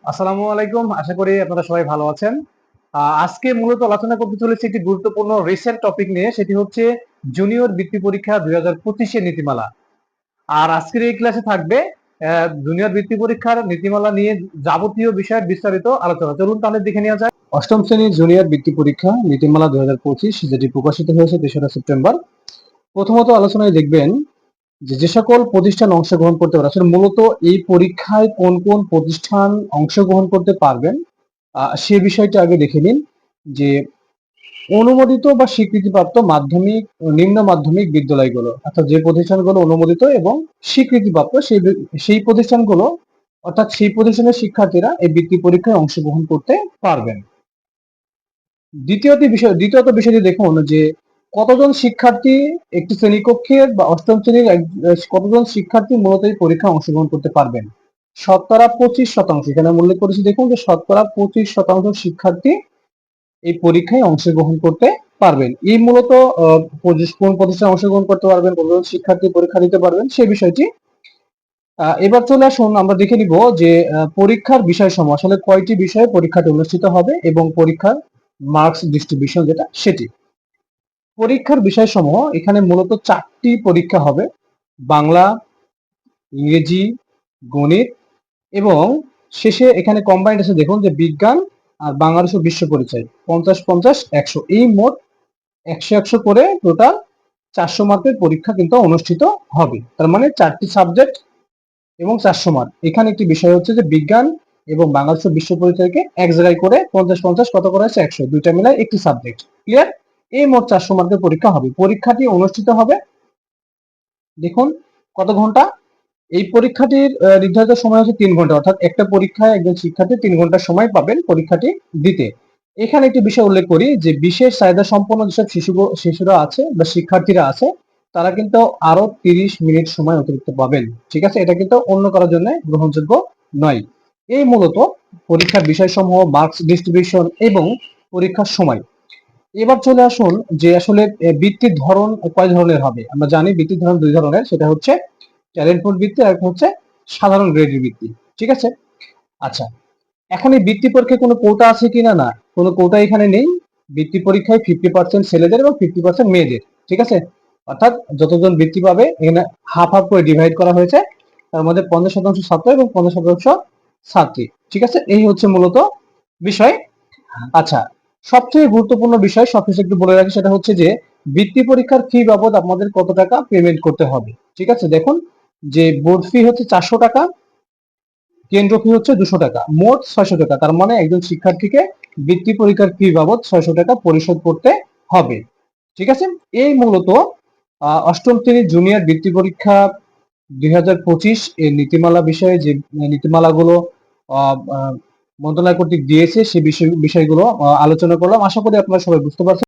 আসসালামু আলাইকুম। আশা করি আপনারা সবাই ভালো আছেন। আজকে মূলত আলোচনা করতে চলেছি একটি গুরুত্বপূর্ণ রিসেন্ট টপিক নিয়ে, সেটি হচ্ছে জুনিয়র বৃত্তি পরীক্ষা 2025 এর নীতিমালা। আর আজকের এই ক্লাসে থাকবে জুনিয়র বৃত্তি পরীক্ষার নীতিমালা নিয়ে যাবতীয় বিষয়ের বিস্তারিত আলোচনা। চলুন তাহলে দেখে নেওয়া যায়। অষ্টম শ্রেণীর জুনিয়র বৃত্তি পরীক্ষা নীতিমালা 2025, যেটি প্রকাশিত হয়েছে 3রা সেপ্টেম্বর। প্রথমত আলোচনায় দেখবেন যে সকল প্রতিষ্ঠান অংশগ্রহণ করতে পারে। আসলে মূলত এই পরীক্ষায় কোন কোন প্রতিষ্ঠান অংশগ্রহণ করতে পারবেন সে বিষয়টা আগে দেখে নিন। যে অনুমোদিত বা স্বীকৃতিপ্রাপ্ত মাধ্যমিক ও নিম্ন মাধ্যমিক বিদ্যালয়গুলো, অর্থাৎ যে প্রতিষ্ঠানগুলো অনুমোদিত এবং স্বীকৃতিপ্রাপ্ত সেই প্রতিষ্ঠানগুলো, অর্থাৎ সেই প্রতিষ্ঠানের শিক্ষার্থীরা এই বৃত্তি পরীক্ষায় অংশগ্রহণ করতে পারবেন। দ্বিতীয়ত বিষয়টি দেখুন যে কতজন শিক্ষার্থী একটি শ্রেণীকক্ষের বা অষ্টম শ্রেণীর কতজন শিক্ষার্থী মূলত এই পরীক্ষায় অংশগ্রহণ করতে পারবেন। শতকরা 25%, এখানে উল্লেখ করেছি দেখুন যে শতকরা 25% শিক্ষার্থী এই পরীক্ষায় অংশগ্রহণ করতে পারবেন। এই মূলত কোন প্রতিষ্ঠানে অংশগ্রহণ করতে পারবেন, কতজন শিক্ষার্থী পরীক্ষা দিতে পারবেন সে বিষয়টি। এবার চলে আসুন, আমরা দেখে নিব যে পরীক্ষার বিষয়সমূহ, আসলে কয়টি বিষয়ে পরীক্ষাটি অনুষ্ঠিত হবে এবং পরীক্ষার মার্কস ডিস্ট্রিবিউশন যেটা সেটি। পরীক্ষার বিষয়সমূহ এখানে মূলত 4টি পরীক্ষা হবে: বাংলা, ইংরেজি, গণিত এবং শেষে এখানে কম্বাইন্ড আছে দেখুন যে বিজ্ঞান আর বাংলাদেশ ও বিশ্ব পরিচয়। 50-50-100, এই মোট 100-100 করে টোটাল 400 মার্কের পরীক্ষা কিন্তু অনুষ্ঠিত হবে। তার মানে 4টি সাবজেক্ট এবং 400 মার্ক। এখানে একটি বিষয় হচ্ছে যে বিজ্ঞান এবং বাংলাদেশ ও বিশ্ব পরিচয়কে এক জায়গায় করে 50-50 কত করা হয়েছে 100, দুইটা মিলাই একটি সাবজেক্ট। ক্লিয়ার? এই মোট 400 মার্কের পরীক্ষা হবে। পরীক্ষাটি অনুষ্ঠিত হবে দেখুন কত ঘন্টা। এই পরীক্ষাটির নির্ধারিত সময় হচ্ছে 3 ঘন্টা, অর্থাৎ একটা পরীক্ষায় একজন শিক্ষার্থী 3 ঘন্টা সময় পাবেন পরীক্ষাটি দিতে। এখানে একটি বিষয় উল্লেখ করি যে বিশেষ চাহিদা সম্পন্ন যেসব শিশুরা আছে বা শিক্ষার্থীরা আছে, তারা কিন্তু আরো 30 মিনিট সময় অতিরিক্ত পাবেন। ঠিক আছে, এটা কিন্তু অন্য কারোর জন্য গ্রহণযোগ্য নয়। এই মূলত পরীক্ষার বিষয়সমূহ, মার্কস ডিস্ট্রিবিউশন এবং পরীক্ষার সময়। এবার চলে আসুন যে আসলে বৃত্তির ধরন কয় ধরনের হবে। আমরা জানি বৃত্তির ধরন 2 ধরনের, সেটা হচ্ছে ট্যালেন্ট বৃত্তি আর একটা হচ্ছে সাধারণ গ্রেডের বৃত্তি। ঠিক আছে, আচ্ছা, এখন এই বৃত্তি পরীক্ষায় কোনো কোটা আছে কিনা? না, কোনো কোটা এখানে নেই। বৃত্তি পরীক্ষায় 50% ছেলেদের এবং 50% মেয়েদের। ঠিক আছে, অর্থাৎ যতজন বৃত্তি পাবে এখানে হাফ হাফ করে ডিভাইড করা হয়েছে। তার মধ্যে 50% ছাত্র এবং 50% ছাত্রী। ঠিক আছে, এই হচ্ছে মূলত বিষয়। আচ্ছা, সবচেয়ে গুরুত্বপূর্ণ বিষয় সবকিছু একটু বলে রাখি, সেটা হচ্ছে যে বৃত্তি পরীক্ষার ফি বাবদ আপনাদের কত টাকা পেমেন্ট করতে হবে। ঠিক আছে, দেখুন যে বোর্ড ফি হচ্ছে 400 টাকা, কেন্দ্র ফি হচ্ছে 200 টাকা, মোট 600 টাকা। তার মানে একজন শিক্ষার্থীকে বৃত্তি পরীক্ষার ফি বাবদ 600 টাকা পরিশোধ করতে হবে। ঠিক আছে, এই মূলত অষ্টম শ্রেণীর জুনিয়র বৃত্তি পরীক্ষা 2025 এর নীতিমালা বিষয়ে যে নীতিমালাগুলো মন্ত্রণালয় কর্তৃক দিয়েছে সে বিষয়গুলো আলোচনা করলাম। আশা করি আপনারা সবাই বুঝতে পারছেন।